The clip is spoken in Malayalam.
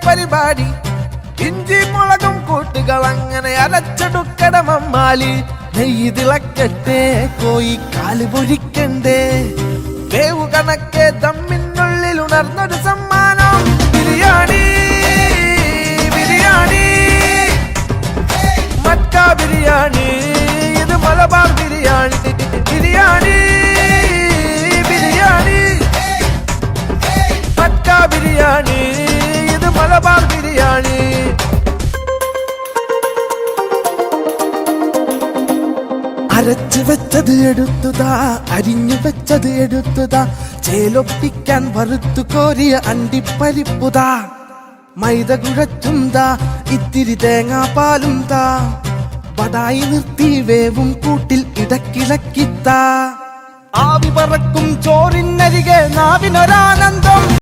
പരിപാടി. ഇഞ്ചി മുളകും കൂട്ടുകൾ അങ്ങനെ അരച്ചെടുക്കട മമ്മാലി. നെയ്യ് തിളക്കട്ടെ, കോയി കാല് പൊരിക്കണ്ടേ, വേവു കണക്കെ ദമ്മിനുള്ളിൽ ഉണർന്നൊരു സമ്മാനം. ബിരിയാണി ബിരിയാണി മക്ക ബിരിയാണി, ഇത് മലബാർ ബിരിയാണി. ബിരിയാണി ബിരിയാണി മക്ക ബിരിയാണി, ഇത് മലബാർ ബിരിയാണി. അരച്ചു വെച്ചത് എടുത്തുതാ, അരിഞ്ഞു വെച്ചത് എടുത്തുതാ, ചേലൊപ്പിക്കാൻ വറുത്തു കോരിയ അണ്ടിപ്പരിപ്പുതാ. മൈദ കുഴച്ചുംതാ, ഇത്തിരി തേങ്ങാപ്പാലും താ, പടായി നിർത്തി വേവും കൂട്ടിൽ ഇടക്കിളക്കിത്താ. ആവി പറക്കും ചോറിനരികെ നാവിനൊരാനന്ദം.